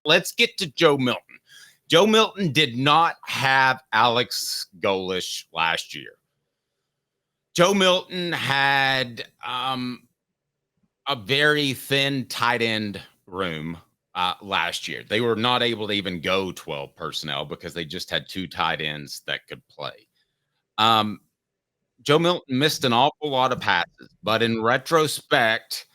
let's get to Joe Milton. Joe Milton did not have Alex Golish last year. Joe Milton had a very thin tight end room last year. They were not able to even go 12 personnel because they just had 2 tight ends that could play. Joe Milton missed an awful lot of passes, but in retrospect,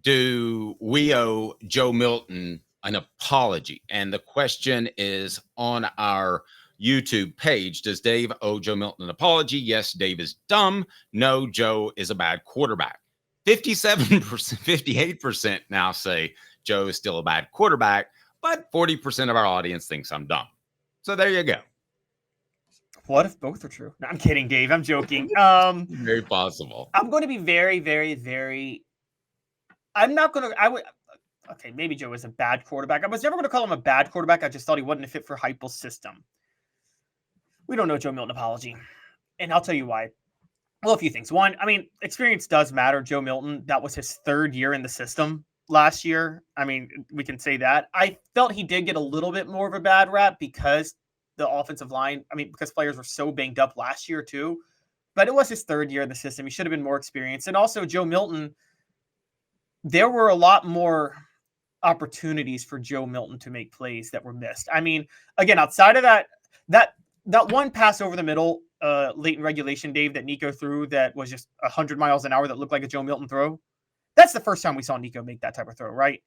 do we owe Joe Milton an apology? And the question is on our YouTube page. Does Dave owe Joe Milton an apology? Yes, Dave is dumb. No, Joe is a bad quarterback. 57%, 58% now say Joe is still a bad quarterback, but 40% of our audience thinks I'm dumb. So there you go. What if both are true? No, I'm kidding, Dave. I'm joking. Very possible. I'm going to be very, very, very. I'm not going to. Okay, maybe Joe is a bad quarterback. I was never going to call him a bad quarterback. I just thought he wasn't a fit for Heupel's system. We don't know Joe Milton apology, and I'll tell you why. Well, a few things. One, I mean, experience does matter. Joe Milton, that was his 3rd year in the system last year. I mean, we can say that. I felt he did get a little bit more of a bad rap because the offensive line, because players were so banged up last year too. But it was his 3rd year in the system. He should have been more experienced. And also Joe Milton, there were a lot more opportunities for Joe Milton to make plays that were missed. I mean, again, outside of that one pass over the middle, late in regulation, Dave, that Nico threw that was just 100 miles an hour that looked like a Joe Milton throw. That's the first time we saw Nico make that type of throw, right?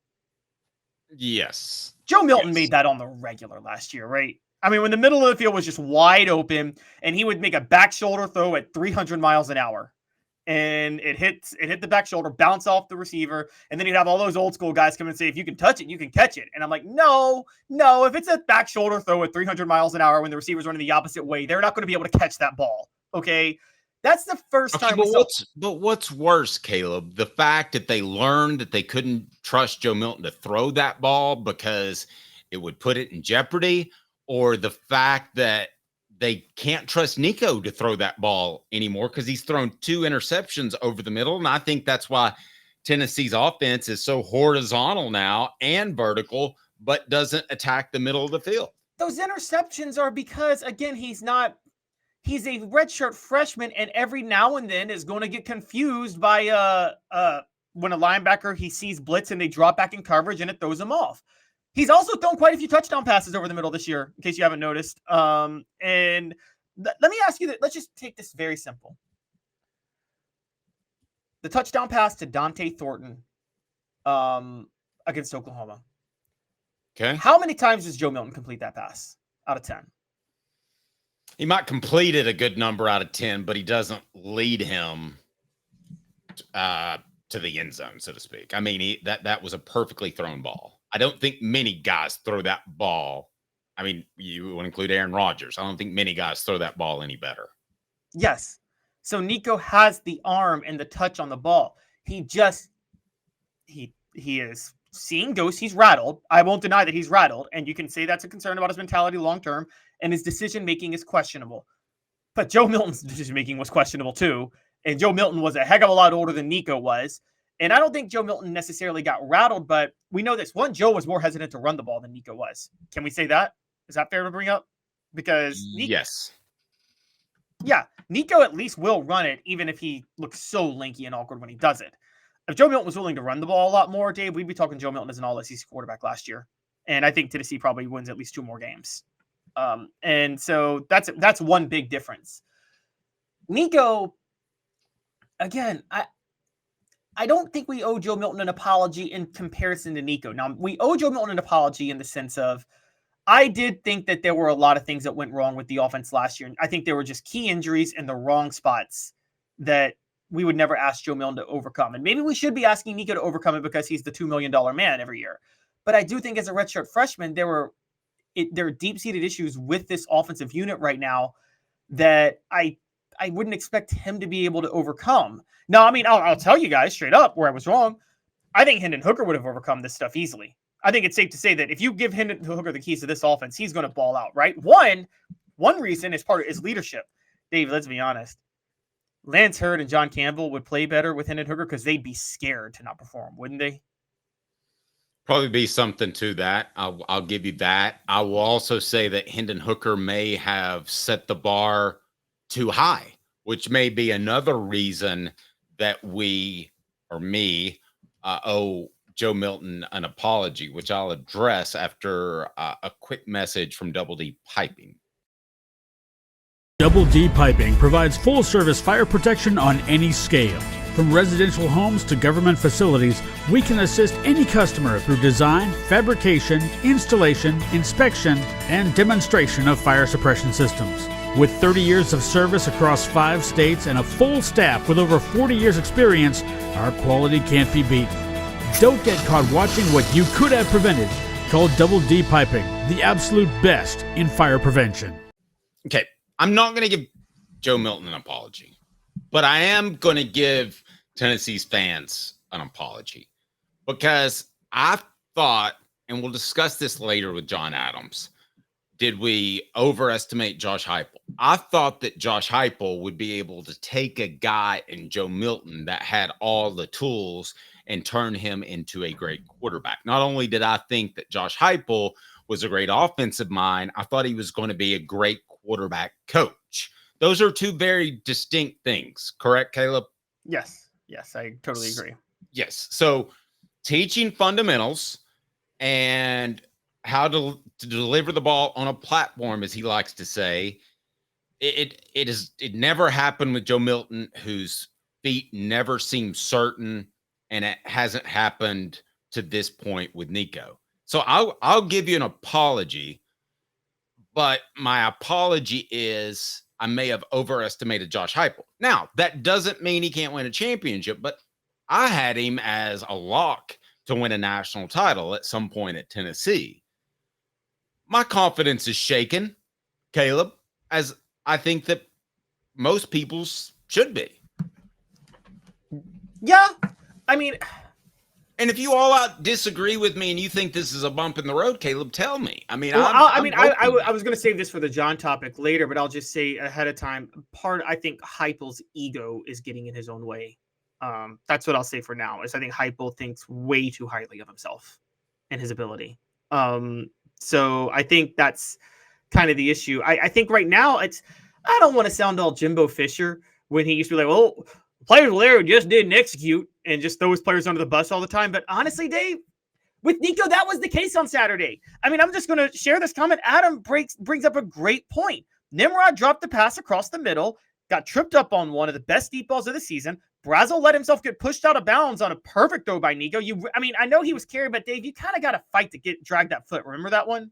Yes. Joe Milton made that on the regular last year, right? I mean, when the middle of the field was just wide open and he would make a back shoulder throw at 300 miles an hour and it hit the back shoulder, bounce off the receiver. And then you'd have all those old school guys come and say, if you can touch it, you can catch it. And I'm like, no, if it's a back shoulder throw at 300 miles an hour when the receiver's running the opposite way, they're not going to be able to catch that ball. Okay. That's the first time. But what's worse, Caleb, the fact that they learned that they couldn't trust Joe Milton to throw that ball because it would put it in jeopardy, or the fact that they can't trust Nico to throw that ball anymore because he's thrown 2 interceptions over the middle. And I think that's why Tennessee's offense is so horizontal now and vertical, but doesn't attack the middle of the field. Those interceptions are because, again, he's a redshirt freshman, and every now and then is going to get confused by when a linebacker, he sees blitz and they drop back in coverage and it throws him off. He's also thrown quite a few touchdown passes over the middle this year, in case you haven't noticed. And let me ask you that. Let's just take this very simple. The touchdown pass to Dante Thornton against Oklahoma. Okay. How many times does Joe Milton complete that pass out of 10? He might complete it a good number out of 10, but he doesn't lead him to the end zone, so to speak. I mean, that was a perfectly thrown ball. I don't think many guys throw that ball. I mean, you would include Aaron Rodgers. I don't think many guys throw that ball any better. Yes. So Nico has the arm and the touch on the ball. He is seeing ghosts. He's rattled. I won't deny that he's rattled. And you can say that's a concern about his mentality long-term, and his decision-making is questionable. But Joe Milton's decision-making was questionable too. And Joe Milton was a heck of a lot older than Nico was. And I don't think Joe Milton necessarily got rattled, but we know this. One, Joe was more hesitant to run the ball than Nico was. Can we say that? Is that fair to bring up? Because yes. Yeah, Nico at least will run it, even if he looks so lanky and awkward when he does it. If Joe Milton was willing to run the ball a lot more, Dave, we'd be talking Joe Milton as an all-SEC quarterback last year. And I think Tennessee probably wins at least 2 more games. And so that's one big difference. Nico, again, I don't think we owe Joe Milton an apology in comparison to Nico. Now, we owe Joe Milton an apology in the sense of, I did think that there were a lot of things that went wrong with the offense last year. And I think there were just key injuries in the wrong spots that we would never ask Joe Milton to overcome. And maybe we should be asking Nico to overcome it because he's the $2 million man every year. But I do think as a redshirt freshman, there are deep-seated issues with this offensive unit right now that I wouldn't expect him to be able to overcome. Now, I mean, I'll tell you guys straight up where I was wrong. I think Hendon Hooker would have overcome this stuff easily. I think it's safe to say that if you give Hendon Hooker the keys to this offense, he's going to ball out, right? One reason is leadership. Dave, let's be honest. Lance Hurd and John Campbell would play better with Hendon Hooker because they'd be scared to not perform, wouldn't they? Probably be something to that. I'll give you that. I will also say that Hendon Hooker may have set the bar too high, which may be another reason that we, or me, owe Joe Milton an apology, which I'll address after a quick message from Double D Piping. Double D Piping provides full-service fire protection on any scale. From residential homes to government facilities, we can assist any customer through design, fabrication, installation, inspection, and demonstration of fire suppression systems. With 30 years of service across 5 states and a full staff with over 40 years experience, our quality can't be beaten. Don't get caught watching what you could have prevented. Call Double D Piping, the absolute best in fire prevention. Okay, I'm not going to give Joe Milton an apology, but I am going to give Tennessee's fans an apology, because I thought, and we'll discuss this later with John Adams, did we overestimate Josh Heupel? I thought that Josh Heupel would be able to take a guy in Joe Milton that had all the tools and turn him into a great quarterback. Not only did I think that Josh Heupel was a great offensive mind, I thought he was going to be a great quarterback coach. Those are two very distinct things, correct, Caleb? Yes, I totally agree. Yes. So teaching fundamentals and how to deliver the ball on a platform, as he likes to say, it never happened with Joe Milton, whose feet never seem certain, and it hasn't happened to this point with Nico. So I'll give you an apology, but my apology is I may have overestimated Josh Heupel. Now, that doesn't mean he can't win a championship, but I had him as a lock to win a national title at some point at Tennessee. My confidence is shaken, Caleb, as I think that most people's should be. Yeah, I mean... And if you all out disagree with me and you think this is a bump in the road, Caleb, tell me. I mean, well, I was going to save this for the John topic later, but I'll just say ahead of time, I think Heupel's ego is getting in his own way. That's what I'll say for now, is I think Heupel thinks way too highly of himself and his ability. So I think that's kind of the issue. I think right now I don't want to sound all Jimbo Fisher when he used to be like, well, players there just didn't execute and just throw his players under the bus all the time. But honestly, Dave, with Nico, that was the case on Saturday. I mean, I'm just going to share this comment. Adam brings up a great point. Nimrod dropped the pass across the middle, got tripped up on one of the best deep balls of the season. Brazel let himself get pushed out of bounds on a perfect throw by Nico. I know he was carried, but Dave, you kind of got to fight to drag that foot. Remember that one?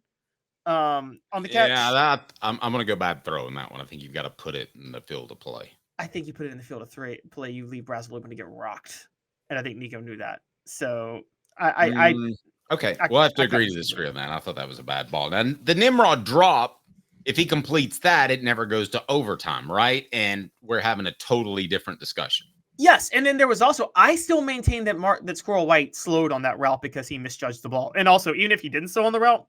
On the catch? Yeah, I'm going to go bad throw in that one. I think you've got to put it in the field of play. I think you put it in the field of play. You leave Brazel open to get rocked. And I think Nico knew that. So okay. We'll have to agree to disagree on that. I thought that was a bad ball. And the Nimrod drop, if he completes that, it never goes to overtime, right? And we're having a totally different discussion. Yes. And then there was also, I still maintain that Squirrel White slowed on that route because he misjudged the ball. And also, even if he didn't slow on the route,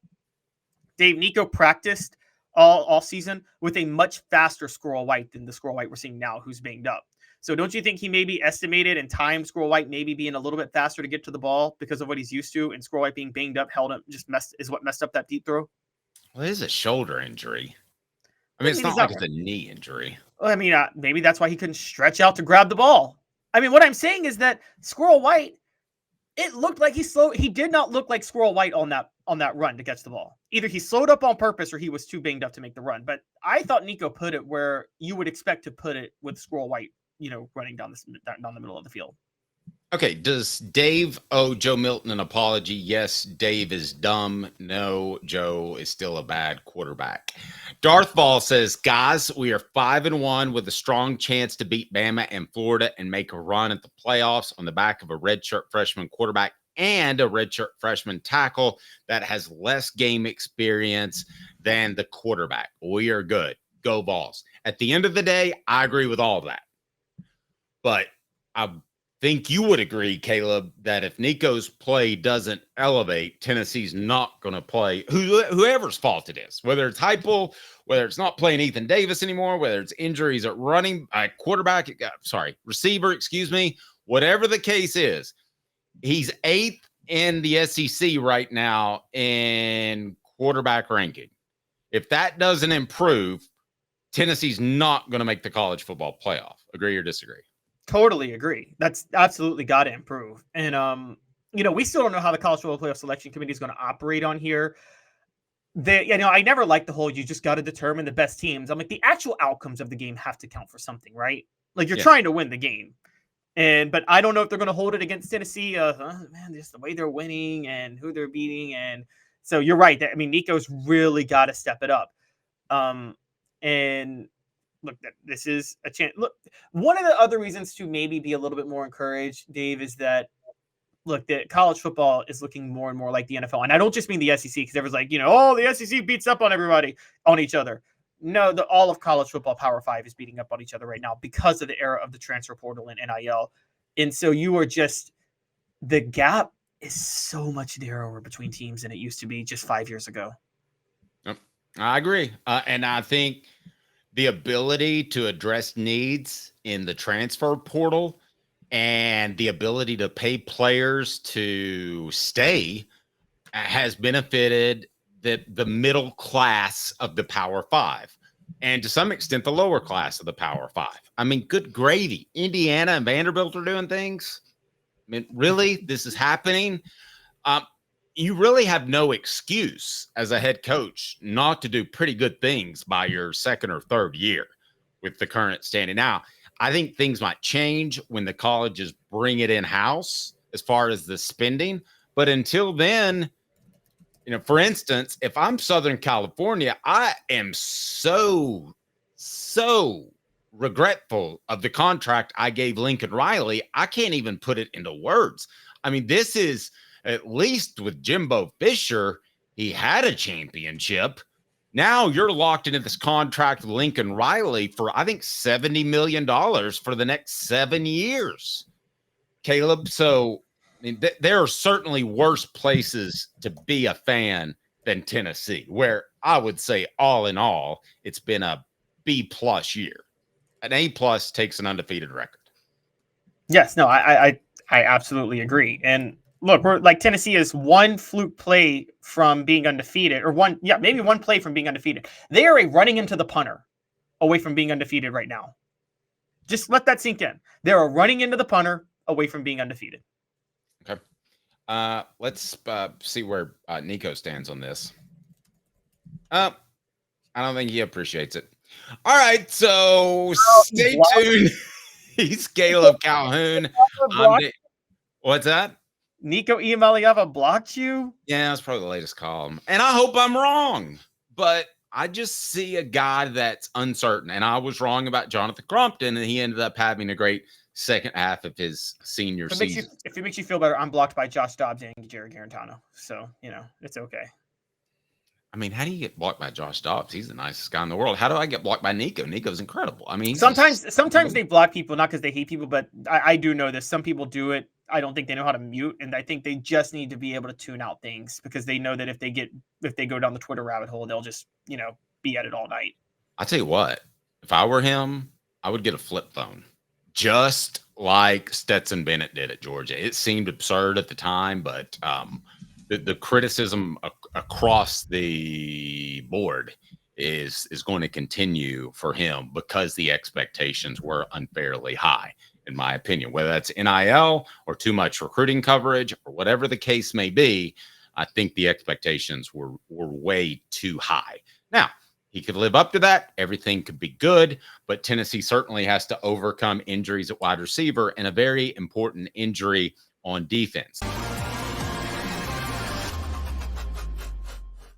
Dave, Nico practiced all season with a much faster Squirrel White than the Squirrel White we're seeing now, who's banged up. So don't you think he maybe estimated and timed Squirrel White maybe being a little bit faster to get to the ball because of what he's used to, and Squirrel White being banged up, is what messed up that deep throw? Well, it is a shoulder injury. I mean, it's not like it's a knee injury. Well, I mean, maybe that's why he couldn't stretch out to grab the ball. I mean, what I'm saying is that Squirrel White, it looked like he slowed. He did not look like Squirrel White on that run to catch the ball. Either he slowed up on purpose or he was too banged up to make the run. But I thought Nico put it where you would expect to put it with Squirrel White, running down the middle of the field. Okay, does Dave owe Joe Milton an apology? Yes, Dave is dumb. No, Joe is still a bad quarterback. Darth Ball says, guys, we are 5-1 with a strong chance to beat Bama and Florida and make a run at the playoffs on the back of a redshirt freshman quarterback and a redshirt freshman tackle that has less game experience than the quarterback. We are good. Go Vols. At the end of the day, I agree with all of that. But I think you would agree, Caleb, that if Nico's play doesn't elevate, Tennessee's not going to play whoever's fault it is, whether it's Heupel, whether it's not playing Ethan Davis anymore, whether it's injuries at receiver, whatever the case is. He's 8th in the SEC right now in quarterback ranking. If that doesn't improve, Tennessee's not going to make the college football playoff. Agree or disagree? Totally agree. That's absolutely got to improve. And we still don't know how the college football playoff selection committee is going to operate on here. I never liked the whole you just got to determine the best teams. I'm like, the actual outcomes of the game have to count for something, right? Like you're trying to win the game. But I don't know if they're going to hold it against Tennessee. Man, just the way they're winning and who they're beating. And so you're right. Nico's really got to step it up. And look, this is a chance. Look, one of the other reasons to maybe be a little bit more encouraged, Dave, is that, look, that college football is looking more and more like the NFL. And I don't just mean the SEC because everyone's like, the SEC beats up on each other. No, all of college football Power 5 is beating up on each other right now because of the era of the transfer portal and NIL. And so the gap is so much narrower between teams than it used to be just 5 years ago. Yep, I agree. And I think the ability to address needs in the transfer portal and the ability to pay players to stay has benefited the middle class of the Power 5 and to some extent the lower class of the Power 5. I mean, good gravy. Indiana and Vanderbilt are doing things. I mean, really, this is happening. You really have no excuse as a head coach not to do pretty good things by your second or third year with the current standing. Now, I think things might change when the colleges bring it in-house as far as the spending. But until then, for instance, if I'm Southern California, I am so regretful of the contract I gave Lincoln Riley. I can't even put it into words. I mean, this is, at least with Jimbo Fisher, he had a championship. Now you're locked into this contract with Lincoln Riley for, I think, $70 million for the next 7 years. Caleb, so there are certainly worse places to be a fan than Tennessee, where I would say all in all, it's been a B+ year. An A+ takes an undefeated record. Yes, no, I absolutely agree. And look, we're like Tennessee is one fluke play from being undefeated, or maybe one play from being undefeated. They are a running into the punter away from being undefeated right now. Just let that sink in. They're a running into the punter away from being undefeated. Okay. Let's see where Nico stands on this. I don't think he appreciates it. All right, so stay tuned. He's Caleb Calhoun. What's that? Nico Iamaleava blocked you? Yeah, that's probably the latest column. And I hope I'm wrong, but I just see a guy that's uncertain. And I was wrong about Jonathan Crumpton, and he ended up having a great second half of his senior season. If it makes you feel better, I'm blocked by Josh Dobbs and Jared Garantano. So, it's okay. I mean, how do you get blocked by Josh Dobbs? He's the nicest guy in the world. How do I get blocked by Nico? Nico's incredible. I mean, sometimes they block people, not because they hate people, but I do know this. Some people do it. I don't think they know how to mute, and I think they just need to be able to tune out things because they know that if they go down the Twitter rabbit hole, they'll just, be at it all night. I'll tell you what, if I were him, I would get a flip phone. Just like Stetson Bennett did at Georgia. It seemed absurd at the time, but the criticism across the board is going to continue for him because the expectations were unfairly high, in my opinion. Whether that's NIL or too much recruiting coverage or whatever the case may be, I think the expectations were way too high. Now, he could live up to that. Everything could be good, but Tennessee certainly has to overcome injuries at wide receiver and a very important injury on defense.